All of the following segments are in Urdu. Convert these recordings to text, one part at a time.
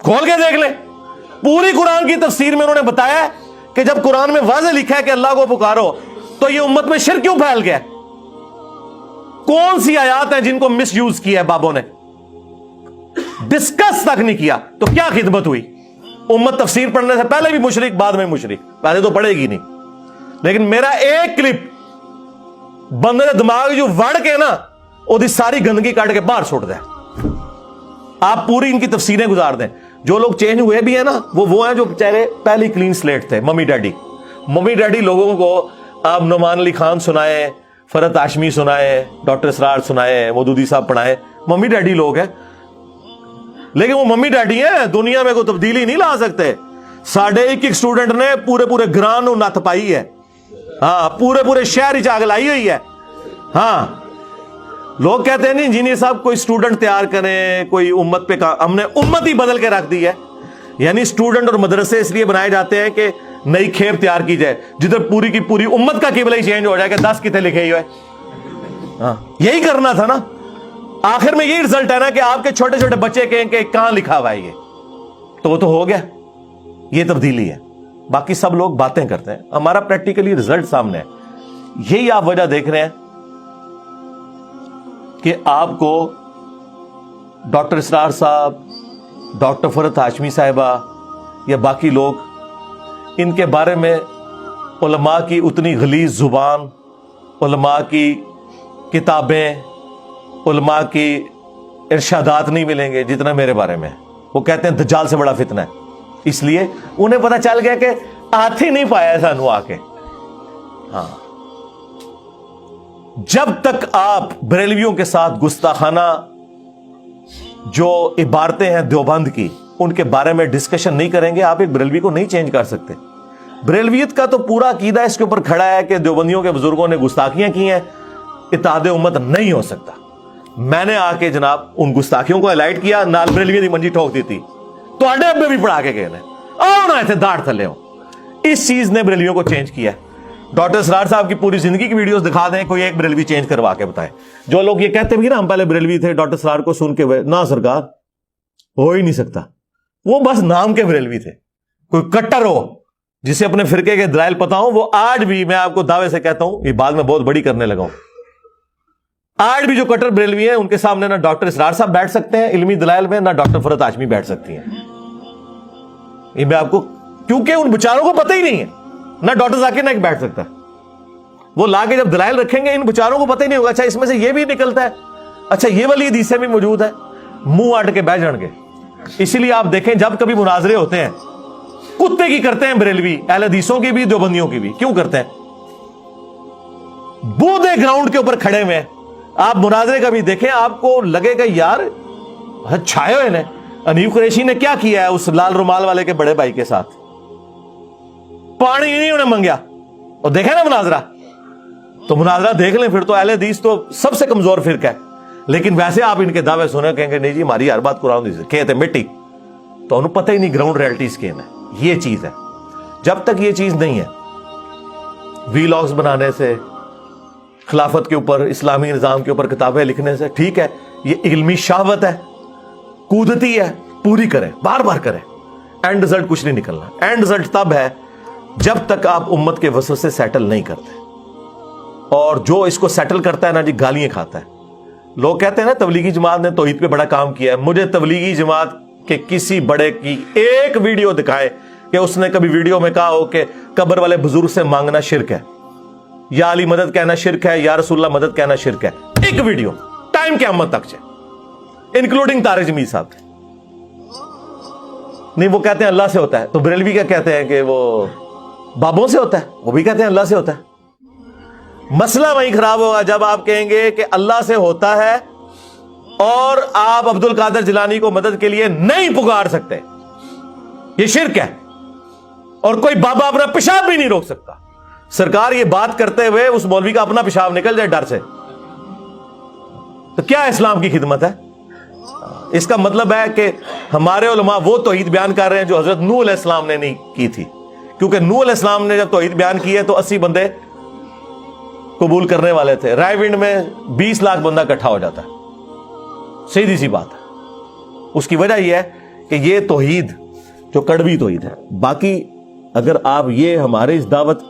کھول کے دیکھ لیں, پوری قرآن کی تفسیر میں انہوں نے بتایا ہے کہ جب قرآن میں واضح لکھا ہے کہ اللہ کو پکارو تو یہ امت میں شرک کیوں پھیل گیا؟ کون سی آیات ہیں جن کو مس یوز کیا ہے بابوں نے؟ ڈسکس تک نہیں کیا تو کیا خدمت ہوئی؟ امت تفسیر پڑھنے سے پہلے بھی مشرک, بعد میں مشرک, پہلے تو پڑھے گی نہیں. لیکن میرا ایک کلپ بندے نے دماغ جو وڑ کے نا وہ ساری گندگی کاٹ کے باہر چھوڑ دے. آپ پوری ان کی تفسیریں گزار دیں. جو لوگ چینج ہوئے بھی ہیں نا وہ ہیں جو بیچارے پہلی کلین سلیٹ تھے. ممی ڈیڈی لوگوں کو آپ نعمان علی خان سنائے, فرحت ہاشمی سنائے, ڈاکٹر اسرار سنائے, مودودی صاحب پڑھائے, ممی ڈیڈی لوگ ہیں. لیکن وہ ممی ڈیڈی ہیں, دنیا میں کوئی تبدیلی نہیں لا سکتے. ساڑھے ایک اسٹوڈنٹ نے پورے گران نت پائی ہے. ہاں, پورے شہر ہی آگ لائی ہوئی ہے. ہاں, لوگ کہتے ہیں نہیں انجینئر صاحب کوئی اسٹوڈنٹ تیار کریں, کوئی امت پہ ہم نے امت ہی بدل کے رکھ دی ہے. یعنی اسٹوڈنٹ اور مدرسے اس لیے بنائے جاتے ہیں کہ نئی کھیپ تیار کی جائے جدھر پوری کی پوری امت کا قبلہ ہی چینج ہو جائے کہ 10 کتنے لکھے ہی ہوئے. ہاں, یہی کرنا تھا نا. آخر میں یہی رزلٹ ہے نا کہ آپ کے چھوٹے چھوٹے بچے کہیں کہ کہاں لکھا ہوا ہے یہ, تو وہ تو ہو گیا. یہ تبدیلی ہے. باقی سب لوگ باتیں کرتے ہیں, ہمارا پریکٹیکلی رزلٹ سامنے ہے. یہی آپ وجہ دیکھ رہے ہیں کہ آپ کو ڈاکٹر اسرار صاحب, ڈاکٹر فرحت ہاشمی صاحبہ یا باقی لوگ, ان کے بارے میں علماء کی اتنی غلیظ زبان, علماء کی کتابیں, علماء کی ارشادات نہیں ملیں گے جتنا میرے بارے میں. وہ کہتے ہیں دجال سے بڑا فتنہ ہے, اس لیے انہیں پتا چل گیا کہ ہاتھ ہی نہیں پایا سانو آ کے. ہاں, جب تک آپ بریلویوں کے ساتھ گستاخانہ جو عبارتیں ہیں دیوبند کی ان کے بارے میں ڈسکشن نہیں کریں گے, آپ ایک بریلوی کو نہیں چینج کر سکتے. بریلویت کا تو پورا عقیدہ اس کے اوپر کھڑا ہے کہ دیوبندیوں کے بزرگوں نے گستاخیاں کی ہیں, اتحاد امت نہیں ہو سکتا. میں نے آ کے جناب ان گستاخیوں کو ہائلائٹ کیا, نال بریلوی دی منجی ٹھوک دی تھی, تو اڈے ابے بھی پڑھا کے گئے نے آؤ نہ ایسے داڑھ تھلے ہوں. اس چیز نے بریلویوں کو چینج کیا ہے. ڈاکٹر اسرار صاحب کی پوری زندگی کی ویڈیوز دکھا دیں, کوئی ایک بریلوی چینج کروا کے بتائیں. جو لوگ یہ کہتے ہیں نا ہم پہلے بریلوی تھے ڈاکٹر اسرار کو سن کے ہوئے, نہ سرکار ہو ہی نہیں سکتا. وہ بس نام کے بریلوی تھے. کوئی کٹر ہو جسے اپنے فرقے کے دلائل پتا ہوں, وہ آج بھی میں آپ کو دعوے سے کہتا ہوں, یہ بات میں بہت بڑی کرنے لگا ہوں, آج بھی جو کٹر بریلوی ہیں ان کے سامنے نہ ڈاکٹر اسرار صاحب بیٹھ سکتے ہیں علمی دلائل میں, نہ ڈاکٹر فرحت ہاشمی بیٹھ سکتی ہیں. یہ میں آپ کو, کیونکہ ان بیچاروں کو پتہ ہی نہیں ہے, نہ ڈاکٹر ذاکر نائک بیٹھ سکتا. وہ لا کے جب دلائل رکھیں گے ان بیچاروں کو پتہ ہی نہیں ہوگا, اچھا اس میں سے یہ بھی نکلتا ہے, اچھا یہ والی حدیثیں بھی موجود ہے, منہ اٹ کے بیٹھ جان گے. اسی لیے آپ دیکھیں جب کبھی مناظرے ہوتے ہیں کتے کی کرتے ہیں بریلوی, اہل حدیثوں کی بھی دیوبندیوں کی بھی. کیوں کرتے ہیں؟ بودے گراؤنڈ کے اوپر کھڑے ہوئے, آپ مناظرے کا بھی دیکھیں, آپ کو لگے گا یار چھائے ہوئے نے. انیف قریشی نے کیا کیا ہے اس لال رومال والے کے بڑے بھائی کے ساتھ؟ پانی نہیں انہیں منگیا. اور دیکھیں نا مناظرہ, تو مناظرہ دیکھ لیں پھر. تو اہل حدیث تو سب سے کمزور فرقہ ہے, لیکن ویسے آپ ان کے دعوے سنیں کہیں گے نہیں جی ہماری ہر بات قرآن حدیث کہتے مٹی, تو انہیں پتہ ہی نہیں گراؤنڈ ریئلٹیز کیا ہے. یہ چیز ہے. جب تک یہ چیز نہیں ہے, ویلاگز بنانے سے, خلافت کے اوپر, اسلامی نظام کے اوپر کتابیں لکھنے سے, ٹھیک ہے یہ علمی شہوت ہے, کودتی ہے, پوری کریں, بار بار کریں, اینڈ رزلٹ کچھ نہیں نکلنا. اینڈ رزلٹ تب ہے جب تک آپ امت کے وسوسے سیٹل نہیں کرتے. اور جو اس کو سیٹل کرتا ہے نا جی گالیاں کھاتا ہے. لوگ کہتے ہیں نا تبلیغی جماعت نے توحید پہ بڑا کام کیا ہے. مجھے تبلیغی جماعت کے کسی بڑے کی ایک ویڈیو دکھائے کہ اس نے کبھی ویڈیو میں کہا ہو کہ قبر والے بزرگ سے مانگنا شرک ہے, یا علی مدد کہنا شرک ہے, یا رسول اللہ مدد کہنا شرک ہے. ایک ویڈیو ٹائم قیامت تک سے, انکلوڈنگ طارق جمیل صاحب. نہیں وہ کہتے ہیں اللہ سے ہوتا ہے, تو بریلوی کیا کہتے ہیں کہ وہ بابوں سے ہوتا ہے, وہ بھی کہتے ہیں اللہ سے ہوتا ہے. مسئلہ وہیں خراب ہوگا جب آپ کہیں گے کہ اللہ سے ہوتا ہے اور آپ عبد القادر جیلانی کو مدد کے لیے نہیں پکار سکتے. یہ شرک ہے, اور کوئی بابا اپنا پیشاب بھی نہیں روک سکتا. سرکار یہ بات کرتے ہوئے اس مولوی کا اپنا پیشاب نکل جائے ڈر سے, تو کیا اسلام کی خدمت ہے؟ اس کا مطلب ہے کہ ہمارے علماء وہ توحید بیان کر رہے ہیں جو حضرت نوح علیہ السلام نے نہیں کی تھی. کیونکہ نوح علیہ السلام نے جب توحید بیان کی ہے تو 80 بندے قبول کرنے والے تھے. رائے ونڈ میں 20 لاکھ بندہ اکٹھا ہو جاتا ہے. سیدھی سی بات ہے. اس کی وجہ یہ ہے کہ یہ توحید جو کڑوی توحید ہے. باقی اگر آپ یہ ہمارے اس دعوت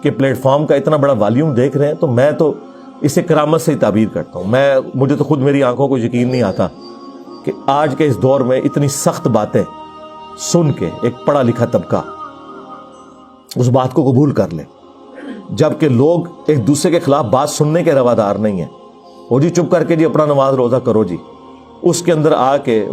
کے پلیٹ فارم کا اتنا بڑا والیوم دیکھ رہے ہیں تو میں تو اسے کرامت سے ہی تعبیر کرتا ہوں. مجھے تو خود میری آنکھوں کو یقین نہیں آتا کہ آج کے اس دور میں اتنی سخت باتیں سن کے ایک پڑھا لکھا طبقہ اس بات کو قبول کر لے، جبکہ لوگ ایک دوسرے کے خلاف بات سننے کے روادار نہیں ہیں. وہ جی چپ کر کے جی اپنا نماز روزہ کرو جی. اس کے اندر آ کے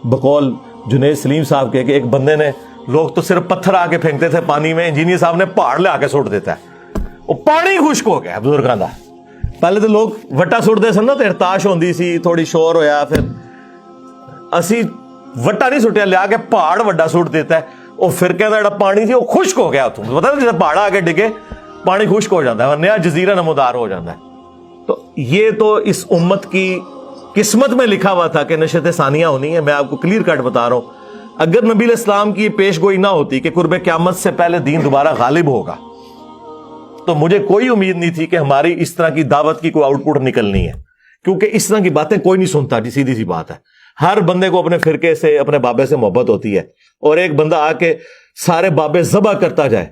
بقول جنید سلیم صاحب کے کہ ایک بندے نے، لوگ تو صرف پتھر آ کے پھینکتے تھے پانی میں، انجینئر صاحب نے پہاڑ لے آ کے سٹ دیتا ہے، وہ پانی خشک ہو گیا بزرگاں دا. پہلے تو لوگ وٹا سٹتے سن نا تو ارتاش ہوندی سی، تھوڑی شور ہویا، پھر اسی وٹا نہیں سٹیا، لیا کے پہاڑ وڈا سٹ دیتا ہے. وہ فرقے کا جڑا پانی سی وہ خشک ہو گیا اتوں، پتا جب پہاڑ آ کے ڈگے پانی خشک ہو جاتا ہے، نیا جزیرہ نمودار ہو جاتا ہے. تو یہ تو اس امت کی قسمت میں لکھا ہوا تھا کہ نشت ثانیہ ہونی ہے. میں آپ کو کلیئر کٹ بتا رہا ہوں، اگر نبی علیہ السلام کی پیش گوئی نہ ہوتی کہ قرب قیامت سے پہلے دین دوبارہ غالب ہوگا، تو مجھے کوئی امید نہیں تھی کہ ہماری اس طرح کی دعوت کی کوئی آؤٹ پٹ نکلنی ہے، کیونکہ اس طرح کی باتیں کوئی نہیں سنتا جی. سیدھی سی بات ہے، ہر بندے کو اپنے فرقے سے، اپنے بابے سے محبت ہوتی ہے، اور ایک بندہ آ کے سارے بابے ذبح کرتا جائے،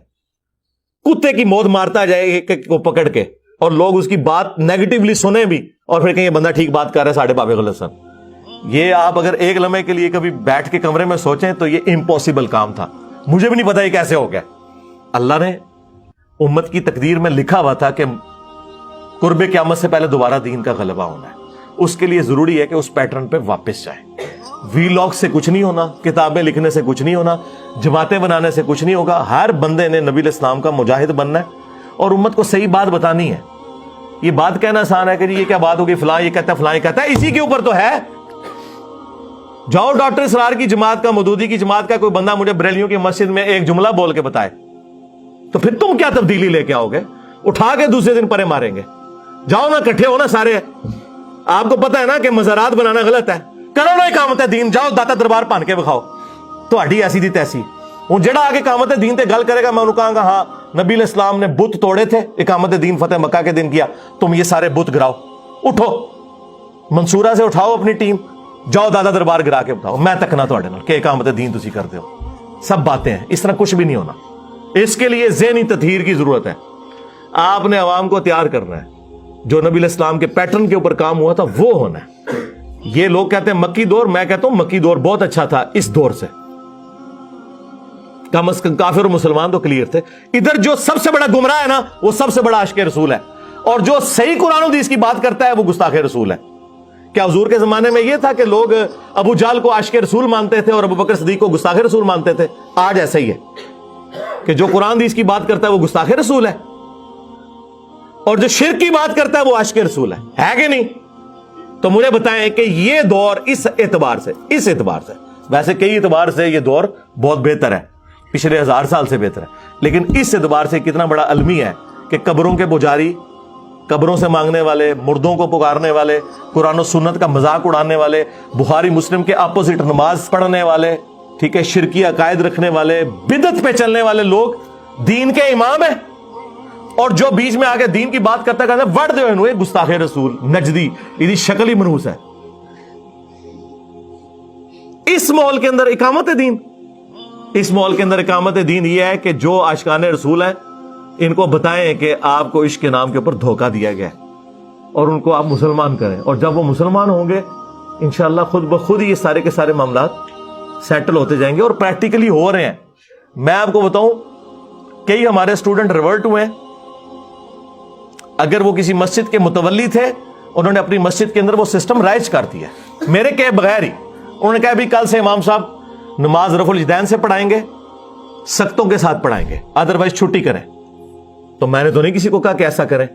کتے کی موت مارتا جائے ایک ایک کو پکڑ کے، اور لوگ اس کی بات نیگیٹیولی سنیں بھی اور پھر کہیں یہ بندہ ٹھیک بات کر رہا ہے، ساڑھے بابے غلط سن. یہ آپ اگر ایک لمحے کے لیے کبھی بیٹھ کے کمرے میں سوچیں تو یہ امپاسبل کام تھا. مجھے بھی نہیں پتا یہ کیسے ہو گیا. اللہ نے امت کی تقدیر میں لکھا ہوا تھا کہ قرب قیامت سے پہلے دوبارہ دین کا غلبہ ہونا ہے. اس کے لیے ضروری ہے کہ اس پیٹرن پہ واپس جائیں. وی لاگ سے کچھ نہیں ہونا، کتابیں لکھنے سے کچھ نہیں ہونا، جماعتیں بنانے سے کچھ نہیں ہوگا. ہر بندے نے نبی علیہ السلام کا مجاہد بننا ہے اور امت کو صحیح بات بتانی ہے. یہ بات کہنا آسان ہے کہ جی یہ کیا بات ہوگی، فلاں یہ کہتا ہے، فلاں یہ کہتا ہے، اسی کے اوپر تو ہے. جاؤ ڈاکٹر اسرار کی جماعت کا، مودودی کی جماعت کا کوئی بندہ مجھے بریلیوں کی مسجد میں ایک جملہ بول کے بتائے تو پھر تم کیا تبدیلی لے کے آؤ گے؟ اٹھا کے دوسرے دن پرے ماریں گے. جاؤ نا، کٹھے ہو نا سارے. آپ کو پتا ہے نا کہ مزارات بنانا غلط ہے، کرو نا اقامت دین. جاؤ داتا دربار پان کے بکھاؤ، تہاڈی ایسی دی تیسی. ہوں جڑا آ کے اقامت دین تے گل کرے گا، میں انہوں کہاں گا ہاں نبی علیہ السلام نے بت توڑے تھے، اقامت دین فتح مکہ کے دن کیا، تم یہ سارے بت گراؤ. اٹھو، منصورہ سے اٹھاؤ اپنی ٹیم، جاؤ دادا دربار گرا کے بتاؤ، میں تکنا تہاڈے نال کہ اقامت دین تسی کرتے ہو. سب باتیں ہیں، اس طرح کچھ بھی نہیں ہونا. اس کے لیے ذہنی تطہیر کی ضرورت ہے. آپ نے عوام کو تیار کرنا ہے. جو نبی علیہ السلام کے پیٹرن کے اوپر کام ہوا تھا وہ ہونا ہے. یہ لوگ کہتے ہیں مکی دور، میں کہتا ہوں مکی دور بہت اچھا تھا اس دور سے. کم از کم کافر اور مسلمان تو کلیئر تھے. ادھر جو سب سے بڑا گمراہ ہے نا وہ سب سے بڑا عاشق رسول ہے، اور جو صحیح قرآن و حدیث کی بات کرتا ہے وہ گستاخ رسول ہے. کیا حضور کے زمانے میں یہ تھا کہ لوگ ابو جہل کو عاشق رسول مانتے تھے اور ابو بکر صدیق کو گستاخ رسول مانتے تھے؟ آج ایسا ہی ہے کہ جو قرآن حدیث کی بات کرتا ہے وہ گستاخ رسول ہے، اور جو شرک کی بات کرتا ہے وہ عاشق رسول ہے کہ نہیں؟ تو مجھے بتائیں کہ یہ دور اس اعتبار سے ویسے کئی اعتبار سے یہ دور بہت بہتر ہے، پچھلے 1000 سال سے بہتر ہے، لیکن اس اعتبار سے کتنا بڑا المی ہے کہ قبروں کے پجاری، قبروں سے مانگنے والے، مردوں کو پکارنے والے، قرآن و سنت کا مذاق اڑانے والے، بخاری مسلم کے اپوزٹ نماز پڑھنے والے، ٹھیک ہے، شرکی عقائد رکھنے والے، بدعت پہ چلنے والے لوگ دین کے امام ہیں. اور جو بیچ میں آگے دین کی بات کرتا کہتا ہے وڑ دے ہوئے گستاخ رسول نجدی، یہ شکل ہی منحوس ہے. اس ماحول کے اندر اقامت دین یہ ہے کہ جو عاشقان رسول ہیں ان کو بتائیں کہ آپ کو عشق کے نام کے اوپر دھوکہ دیا گیا ہے اور ان کو آپ مسلمان کریں، اور جب وہ مسلمان ہوں گے انشاءاللہ خود بخود یہ سارے کے سارے معاملات سیٹل ہوتے جائیں گے، اور پریکٹیکلی ہو رہے ہیں. میں آپ کو بتاؤں کئی ہمارے اسٹوڈنٹ ریورٹ ہوئے ہیں. اگر وہ کسی مسجد کے متولی تھے، انہوں نے اپنی مسجد کے اندر وہ سسٹم رائج کر دیا میرے کہے بغیر ہی. انہوں نے کہا بھی کل سے امام صاحب نماز رفع الیدین سے پڑھائیں گے، سختوں کے ساتھ پڑھائیں گے، ادروائز چھٹی کریں. تو میں نے تو نہیں کسی کو کہا کہ ایسا کریں.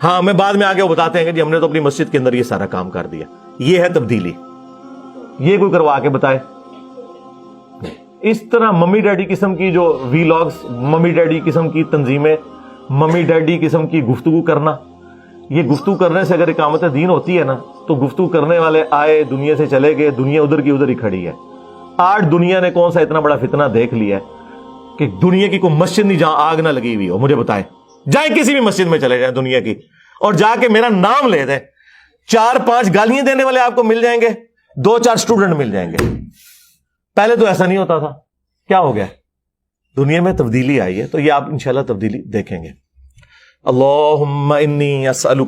ہاں ہمیں بعد میں آگے وہ بتاتے ہیں کہ جی ہم نے تو اپنی مسجد کے اندر یہ سارا کام کر دیا. یہ ہے تبدیلی. یہ کوئی کروا کے بتائے. اس طرح ممی ڈیڈی قسم کی جو وی لاگز، ممی ڈیڈی قسم کی تنظیمیں، ممی ڈیڈی قسم کی گفتگو کرنا، یہ گفتگو کرنے سے اگر اقامت دین ہوتی ہے نا تو گفتگو کرنے والے آئے دنیا سے چلے گئے، دنیا ادھر کی ادھر ہی کھڑی ہے. آج دنیا نے کون سا اتنا بڑا فتنہ دیکھ لیا ہے کہ دنیا کی کوئی مسجد نہیں جہاں آگ نہ لگی ہوئی ہو. مجھے بتائیں، جائیں کسی بھی مسجد میں چلے جائیں دنیا کی اور جا کے میرا نام لے دیں، 4-5 گالیاں دینے والے آپ کو مل جائیں گے، دو چار اسٹوڈنٹ مل جائیں گے. پہلے تو ایسا نہیں ہوتا تھا. کیا ہو گیا؟ دنیا میں تبدیلی آئی ہے. تو یہ آپ انشاءاللہ تبدیلی دیکھیں گے. اللہم انی اسألک